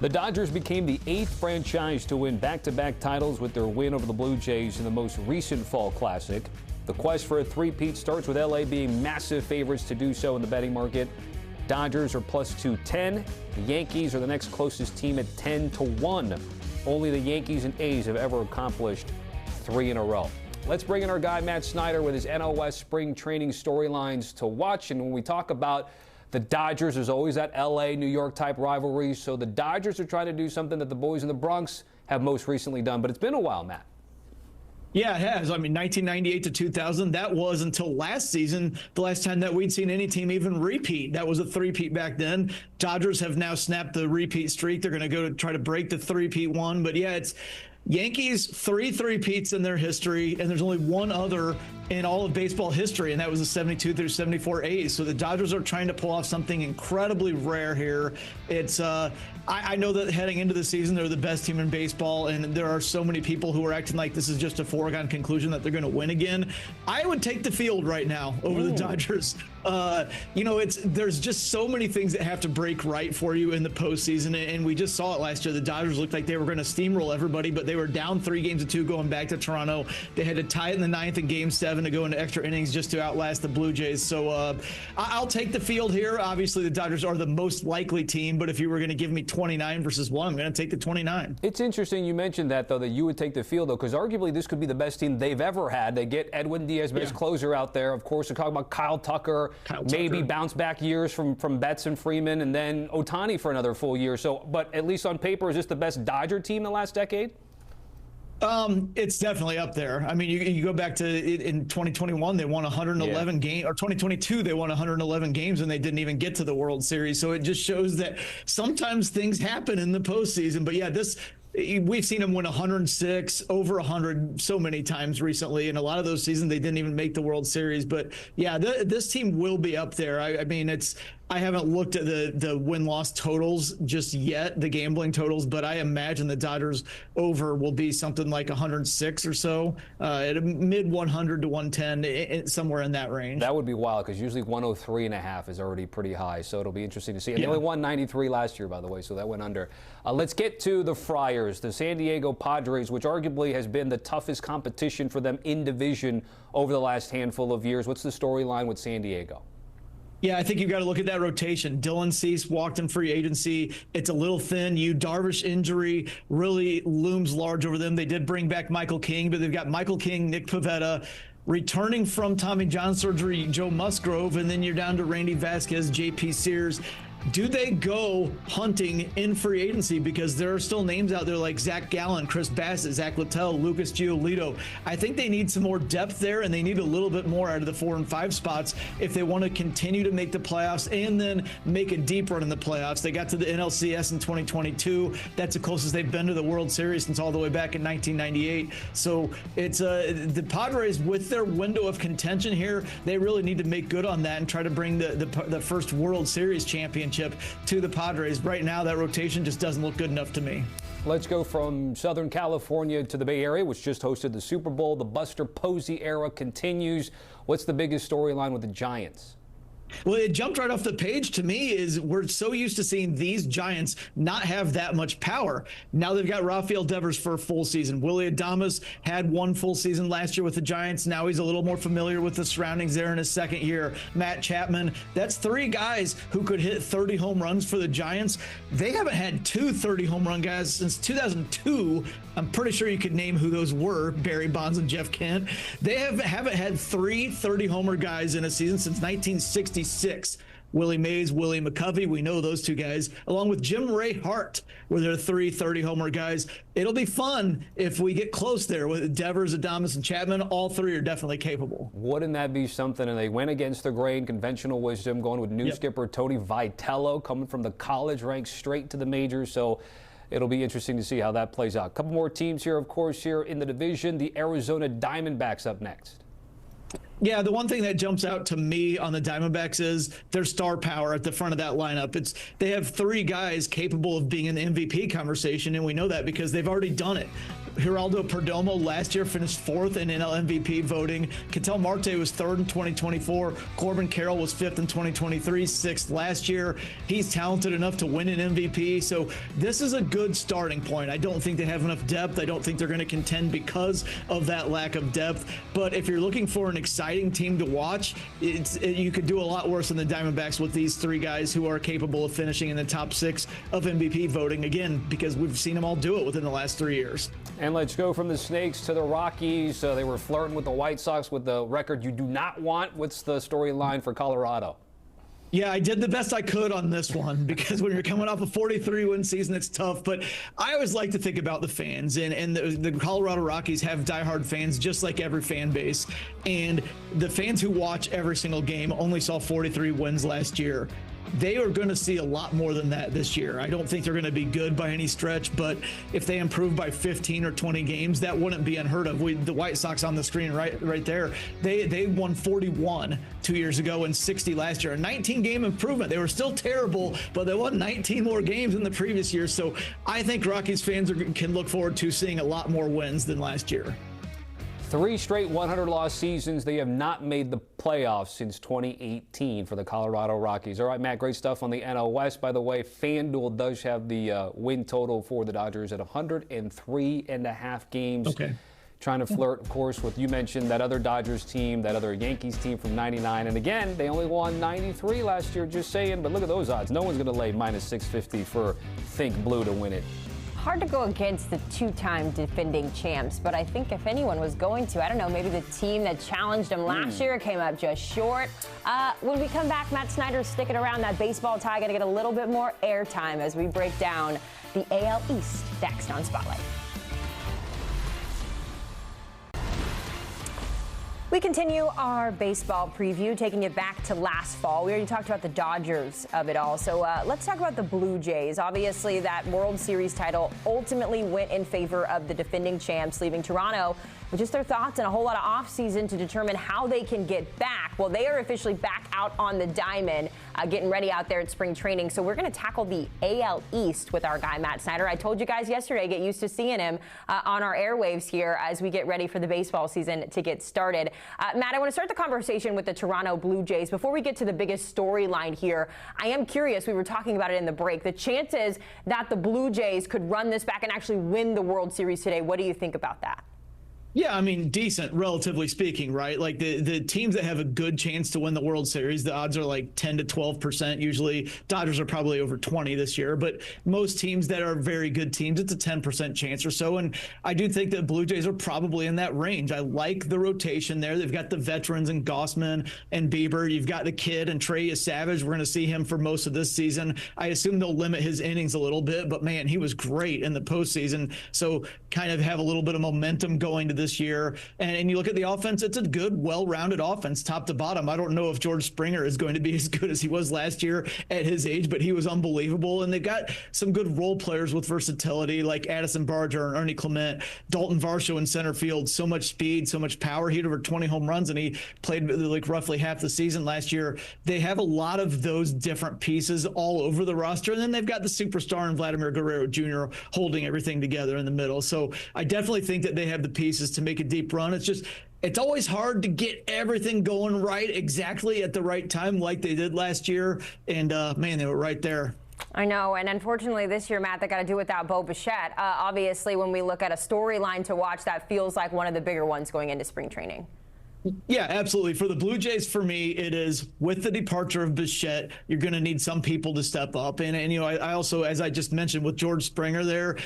The Dodgers became the 8th franchise to win back-to-back titles with their win over the Blue Jays in the most recent Fall Classic. The quest for a three-peat starts with LA being massive favorites to do so in the betting market. Dodgers are plus 210. The Yankees are the next closest team at 10-1. Only the Yankees and A's have ever accomplished 3 in a row. Let's bring in our guy Matt Snyder with his NL West spring training storylines to watch. And when we talk about the Dodgers, there's always that LA-New York type rivalry. So the Dodgers are trying to do something that the boys in the Bronx have most recently done. But it's been a while, Matt. Yeah, it has. I mean, 1998 to 2000, that was until last season, the last time that we'd seen any team even repeat. That was a three-peat back then. Dodgers have now snapped the repeat streak. They're going to go to try to break the three-peat one. But yeah, it's Yankees, 3 three-peats in their history, and there's only one other in all of baseball history, and that was the 72 through 74 A's. So the Dodgers are trying to pull off something incredibly rare here. It's I know that heading into the season, they're the best team in baseball, and there are so many people who are acting like this is just a foregone conclusion that they're going to win again. I would take the field right now over the Dodgers. There's just so many things that have to break right for you in the postseason, and we just saw it last year. The Dodgers looked like they were going to steamroll everybody, but they were down 3-2 going back to Toronto. They had to tie it in the 9th in Game 7 to go into extra innings just to outlast the Blue Jays. So I'll take the field here. Obviously, the Dodgers are the most likely team, but if you were going to give me 29 versus 1, I'm going to take the 29. It's interesting you mentioned that, though, that you would take the field, though, because arguably this could be the best team they've ever had. They get Edwin Diaz, best closer out there. Of course, they're talking about Kyle Tucker, maybe bounce back years from Betts and Freeman, and then Ohtani for another full year. So, but at least on paper, is this the best Dodger team in the last decade? It's definitely up there. I mean, you go back to in 2021, they won 111 games, or 2022, they won 111 games, and they didn't even get to the World Series. So it just shows that sometimes things happen in the postseason. But yeah, we've seen them win 106, over 100 so many times recently. And a lot of those seasons, they didn't even make the World Series. But yeah, this team will be up there. I mean, I haven't looked at the win-loss totals just yet, the gambling totals, but I imagine the Dodgers over will be something like 106 or so, at a mid 100 to 110, somewhere in that range. That would be wild, because usually 103.5 is already pretty high, so it'll be interesting to see. And they only won 93 last year, by the way, so that went under. Let's get to the Friars, the San Diego Padres, which arguably has been the toughest competition for them in division over the last handful of years. What's the storyline with San Diego? Yeah, I think you've got to look at that rotation. Dylan Cease walked in free agency. It's a little thin. Darvish injury really looms large over them. They did bring back Michael King, but they've got Michael King, Nick Pivetta, returning from Tommy John surgery, Joe Musgrove, and then you're down to Randy Vasquez, J.P. Sears. Do they go hunting in free agency? Because there are still names out there like Zach Gallen, Chris Bassett, Zach Littell, Lucas Giolito. I think they need some more depth there, and they need a little bit more out of the 4 and 5 spots if they want to continue to make the playoffs and then make a deep run in the playoffs. They got to the NLCS in 2022. That's the closest they've been to the World Series since all the way back in 1998. So it's the Padres, with their window of contention here, they really need to make good on that and try to bring the first World Series championship to the Padres. Right now, that rotation just doesn't look good enough to me. Let's go from Southern California to the Bay Area, which just hosted the Super Bowl. The Buster Posey era continues. What's the biggest storyline with the Giants? Well, it jumped right off the page to me is we're so used to seeing these Giants not have that much power. Now they've got Rafael Devers for a full season. Willy Adames had 1 full season last year with the Giants. Now he's a little more familiar with the surroundings there in his second year. Matt Chapman, that's 3 guys who could hit 30 home runs for the Giants. They haven't had 2 30 home run guys since 2002. I'm pretty sure you could name who those were, Barry Bonds and Jeff Kent. They haven't had 3 30 homer guys in a season since 1966. Willie Mays, Willie McCovey, we know those 2 guys, along with Jim Ray Hart, were their 3 30 homer guys. It'll be fun if we get close there with Devers, Adames, and Chapman. All 3 are definitely capable. Wouldn't that be something? And they went against the grain, conventional wisdom, going with new skipper Tony Vitello, coming from the college ranks straight to the majors. So it'll be interesting to see how that plays out. A couple more teams here, of course, here in the division. The Arizona Diamondbacks up next. Yeah, the one thing that jumps out to me on the Diamondbacks is their star power at the front of that lineup. They have 3 guys capable of being in the MVP conversation, and we know that because they've already done it. Geraldo Perdomo last year finished 4th in NL MVP voting. Ketel Marte was 3rd in 2024. Corbin Carroll was 5th in 2023, 6th last year. He's talented enough to win an MVP. So this is a good starting point. I don't think they have enough depth. I don't think they're going to contend because of that lack of depth. But if you're looking for an exciting team to watch, you could do a lot worse than the Diamondbacks with these 3 guys who are capable of finishing in the top 6 of MVP voting, again, because we've seen them all do it within the last 3 years. And let's go from the Snakes to the Rockies. They were flirting with the White Sox with the record you do not want. What's the storyline for Colorado? Yeah, I did the best I could on this one because when you're coming off a 43-win season, it's tough. But I always like to think about the fans, and the Colorado Rockies have diehard fans just like every fan base. And the fans who watch every single game only saw 43 wins last year. They are going to see a lot more than that this year. I don't think they're going to be good by any stretch, but if they improve by 15 or 20 games, that wouldn't be unheard of. The White Sox on the screen right there, they won 41 2 years ago and 60 last year. A 19-game improvement. They were still terrible, but they won 19 more games than the previous year. So I think Rockies fans can look forward to seeing a lot more wins than last year. 3 straight 100-loss seasons. They have not made the playoffs since 2018 for the Colorado Rockies. All right, Matt, great stuff on the NL West. By the way, FanDuel does have the win total for the Dodgers at 103.5 games. Okay. Trying to flirt, of course, with, you mentioned, that other Dodgers team, that other Yankees team from 99. And again, they only won 93 last year, just saying. But look at those odds. No one's going to lay minus 650 for Think Blue to win it. Hard to go against the 2-time defending champs, but I think if anyone was going to, I don't know, maybe the team that challenged them last year came up just short. When we come back, Matt Snyder's sticking around. That baseball tie going to get a little bit more airtime as we break down the AL East next on Spotlight. We continue our baseball preview, taking it back to last fall. We already talked about the Dodgers of it all. So let's talk about the Blue Jays. Obviously, that World Series title ultimately went in favor of the defending champs, leaving Toronto with just their thoughts and a whole lot of offseason to determine how they can get back. Well, they are officially back out on the diamond, getting ready out there at spring training. So we're going to tackle the AL East with our guy, Matt Snyder. I told you guys yesterday, get used to seeing him on our airwaves here as we get ready for the baseball season to get started. Matt, I want to start the conversation with the Toronto Blue Jays. Before we get to the biggest storyline here, I am curious, we were talking about it in the break, the chances that the Blue Jays could run this back and actually win the World Series today. What do you think about that? Yeah, I mean, decent, relatively speaking, right? Like the teams that have a good chance to win the World Series, the odds are like 10 to 12% usually. Dodgers are probably over 20 this year, but most teams that are very good teams, it's a 10% chance or so. And I do think that Blue Jays are probably in that range. I like the rotation there. They've got the veterans and Gossman and Bieber. You've got the kid and Trey Savage. We're going to see him for most of this season. I assume they'll limit his innings a little bit, but man, he was great in the postseason. So kind of have a little bit of momentum going to this year. And you look at the offense, it's a good, well-rounded offense, top to bottom. I don't know if George Springer is going to be as good as he was last year at his age, but he was unbelievable. And they've got some good role players with versatility like Addison Barger and Ernie Clement, Dalton Varsho in center field, so much speed, so much power. He had over 20 home runs and he played like roughly half the season last year. They have a lot of those different pieces all over the roster. And then they've got the superstar in Vladimir Guerrero Jr. holding everything together in the middle. So I definitely think that they have the pieces to make a deep run. It's always hard to get everything going right exactly at the right time like they did last year. And man, they were right there. I know, and unfortunately this year, Matt, they got to do without Bo Bichette. Obviously, when we look at a storyline to watch, that feels like one of the bigger ones going into spring training. Yeah, absolutely. For the Blue Jays, for me, it is with the departure of Bichette, you're going to need some people to step up. And you know, I also, as I just mentioned with George Springer there,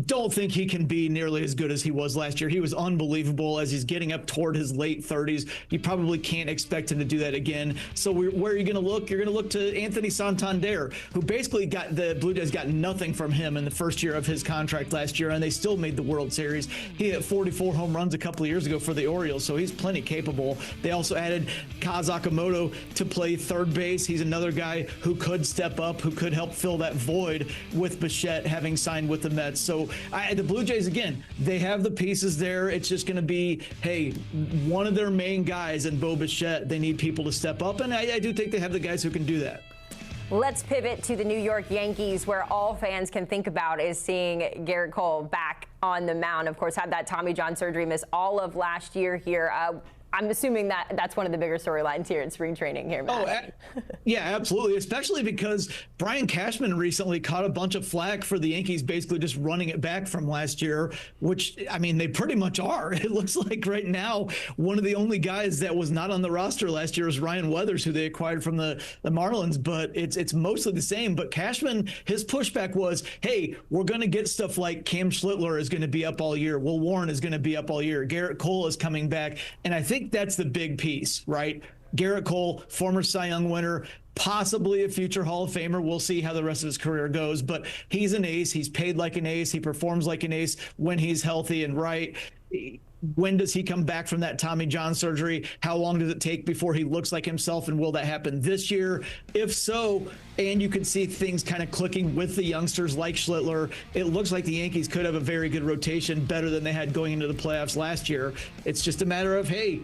don't think he can be nearly as good as he was last year. He was unbelievable as he's getting up toward his late 30s. You probably can't expect him to do that again. So where are you going to look? You're going to look to Anthony Santander, who basically the Blue Jays got nothing from him in the first year of his contract last year, and they still made the World Series. He hit 44 home runs a couple of years ago for the Orioles, so he's plenty capable. They also added Kaz Akamoto to play third base. He's another guy who could step up, who could help fill that void with Bichette having signed with the Mets. So the Blue Jays, again, they have the pieces there. It's just going to be, hey, one of their main guys in Bo Bichette, they need people to step up, and I do think they have the guys who can do that. Let's pivot to the New York Yankees, where all fans can think about is seeing Garrett Cole back on the mound. Of course, had that Tommy John surgery, missed all of last year here. I'm assuming that that's one of the bigger storylines here in spring training here, Matt. Yeah, absolutely, especially because Brian Cashman recently caught a bunch of flack for the Yankees basically just running it back from last year, which, I mean, they pretty much are. It looks like right now one of the only guys that was not on the roster last year was Ryan Weathers, who they acquired from the Marlins, but it's mostly the same. But Cashman, his pushback was, hey, we're going to get stuff like Cam Schlittler is going to be up all year. Will Warren is going to be up all year. Garrett Cole is coming back. And I think that's the big piece, right? Garrett Cole, former Cy Young winner, possibly a future Hall of Famer. We'll see how the rest of his career goes, but he's an ace. He's paid like an ace. He performs like an ace when he's healthy and right. When does he come back from that Tommy John surgery? How long does it take before he looks like himself? And will that happen this year? If so, and you can see things kind of clicking with the youngsters like Schlittler, it looks like the Yankees could have a very good rotation, better than they had going into the playoffs last year. It's just a matter of, hey,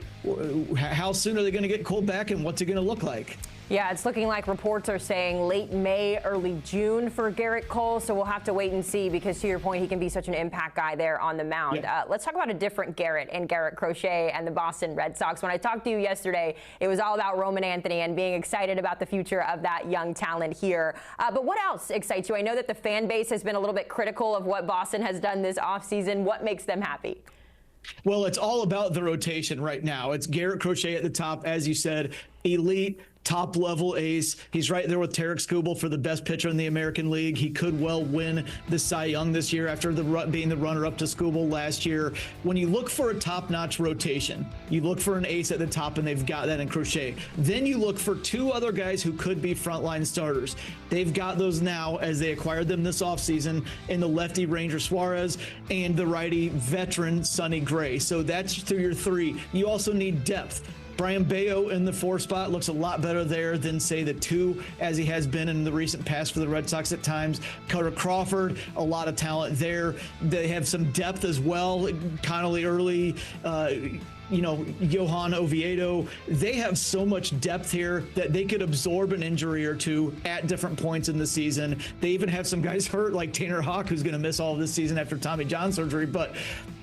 how soon are they going to get Cole back and what's it going to look like? Yeah, it's looking like reports are saying late May, early June for Garrett Cole, so we'll have to wait and see because, to your point, he can be such an impact guy there on the mound. Yeah. Let's talk about a different Garrett and Garrett Crochet and the Boston Red Sox. When I talked to you yesterday, it was all about Roman Anthony and being excited about the future of that young talent here. But what else excites you? I know that the fan base has been a little bit critical of what Boston has done this offseason. What makes them happy? Well, it's all about the rotation right now. It's Garrett Crochet at the top, as you said, elite, top-level ace. He's right there with Tarek Skubal for the best pitcher in the American League. He could well win the Cy Young this year after being the runner-up to Skubal last year. When you look for a top-notch rotation, you look for an ace at the top, and they've got that in Crochet. Then you look for two other guys who could be frontline starters. They've got those now as they acquired them this offseason in the lefty Ranger Suarez and the righty veteran Sonny Gray. So that's through your three. You also need depth. Brian Bayo in the 4 spot looks a lot better there than, say, the 2, as he has been in the recent past for the Red Sox at times. Cutter Crawford, a lot of talent there. They have some depth as well. Connolly Early, Johan Oviedo. They have so much depth here that they could absorb an injury or two at different points in the season. They even have some guys hurt, like Tanner Houck, who's going to miss all of this season after Tommy John surgery. But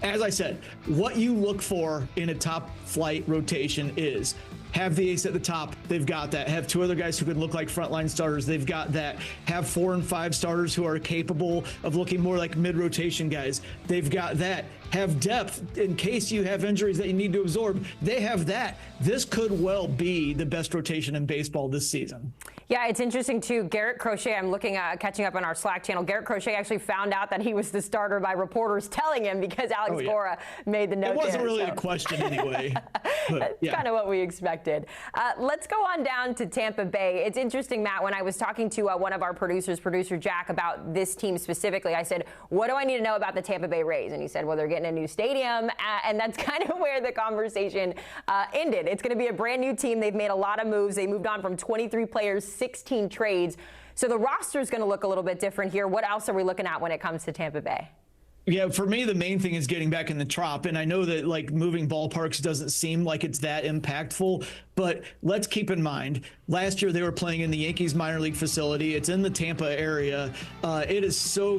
as I said, what you look for in a top flight rotation is have the ace at the top. They've got that. Have two other guys who can look like frontline starters. They've got that. Have 4 and 5 starters who are capable of looking more like mid-rotation guys. They've got that. Have depth in case you have injuries that you need to absorb. They have that. This could well be the best rotation in baseball this season. Yeah, it's interesting, too. Garrett Crochet, I'm looking at catching up on our Slack channel. Garrett Crochet actually found out that he was the starter by reporters telling him because Alex Cora made the note. It wasn't there, really a question anyway. That's kind of what we expected. Let's go on down to Tampa Bay. It's interesting, Matt, when I was talking to one of our producers, producer Jack, about this team specifically, I said, what do I need to know about the Tampa Bay Rays? And he said, well, they're getting a new stadium. And that's kind of where the conversation ended. It's going to be a brand new team. They've made a lot of moves. They moved on from 23 players, 16 trades. So the roster is going to look a little bit different here. What else are we looking at when it comes to Tampa Bay? Yeah, for me, the main thing is getting back in the Trop. And I know that like moving ballparks doesn't seem like it's that impactful, but let's keep in mind, last year they were playing in the Yankees minor league facility. It's in the Tampa area. It is so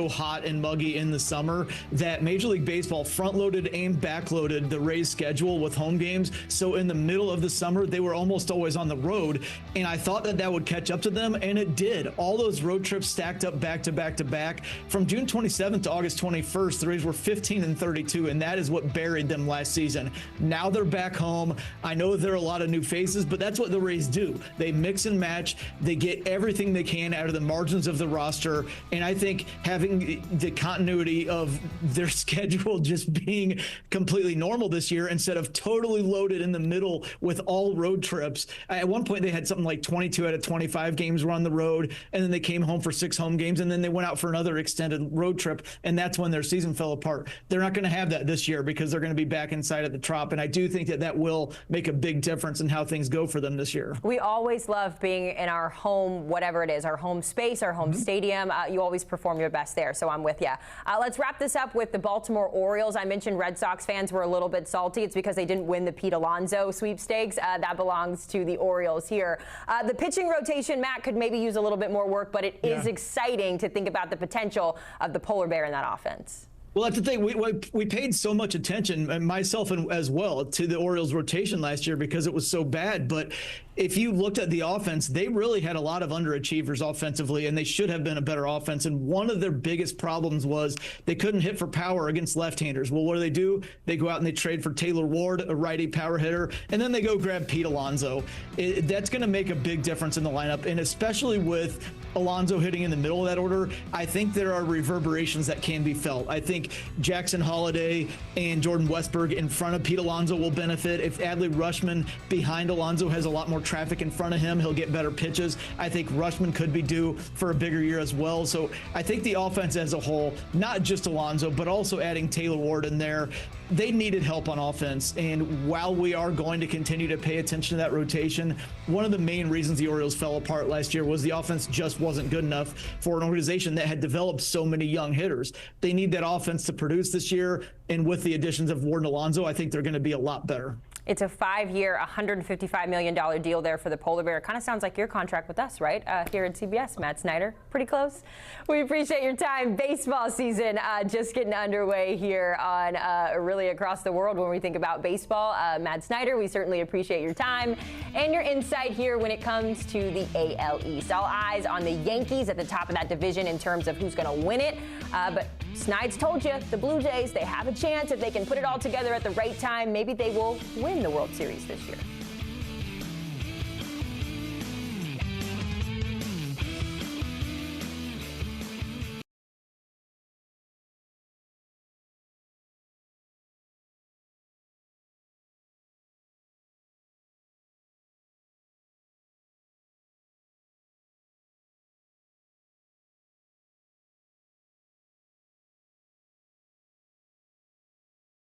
hot and muggy in the summer that Major League Baseball front-loaded and back-loaded the Rays schedule with home games. So in the middle of the summer, they were almost always on the road. And I thought that that would catch up to them, and it did. All those road trips stacked up back to back to back. From June 27th to August 21st, the Rays were 15-32, and that is what buried them last season. Now they're back home. I know there are a lot of new faces, but that's what the Rays do. They mix and match. They get everything they can out of the margins of the roster. And I think having the continuity of their schedule just being completely normal this year instead of totally loaded in the middle with all road trips. At one point, they had something like 22 out of 25 games were on the road, and then they came home for 6 home games, and then they went out for another extended road trip, and that's when their season fell apart. They're not going to have that this year because they're going to be back inside of the Trop, and I do think that that will make a big difference in how things go for them this year. We always love being in our home, whatever it is, our home space, our home stadium. You always perform your best there, so I'm with you. Let's wrap this up with the Baltimore Orioles. I mentioned Red Sox fans were a little bit salty. It's because they didn't win the Pete Alonso sweepstakes. That belongs to the Orioles here. The pitching rotation, Matt, could maybe use a little bit more work, but it is exciting to think about the potential of the polar bear in that offense. Well, that's the thing. We paid so much attention, and myself as well, to the Orioles rotation last year because it was so bad. But if you looked at the offense, they really had a lot of underachievers offensively, and they should have been a better offense. And one of their biggest problems was they couldn't hit for power against left-handers. Well, what do? They go out and they trade for Taylor Ward, a righty power hitter, and then they go grab Pete Alonso. That's going to make a big difference in the lineup, and especially with Alonso hitting in the middle of that order, I think there are reverberations that can be felt. I think Jackson Holliday and Jordan Westberg in front of Pete Alonso will benefit. If Adley Rutschman behind Alonso has a lot more traffic in front of him, he'll get better pitches. I think Rutschman could be due for a bigger year as well. So I think the offense as a whole, not just Alonso, but also adding Taylor Ward in there, they needed help on offense. And while we are going to continue to pay attention to that rotation, one of the main reasons the Orioles fell apart last year was the offense just wasn't good enough for an organization that had developed so many young hitters. They need that offense to produce this year. And with the additions of Ward and Alonso, I think they're going to be a lot better. It's a 5-year, $155 million deal there for the Polar Bear. Kind of sounds like your contract with us, right? Here at CBS, Matt Snyder. Pretty close. We appreciate your time. Baseball season just getting underway here on really across the world when we think about baseball. Matt Snyder, we certainly appreciate your time and your insight here when it comes to the AL East. All eyes on the Yankees at the top of that division in terms of who's going to win it. But Snides told you, the Blue Jays, they have a chance if they can put it all together at the right time. Maybe they will win the World Series this year.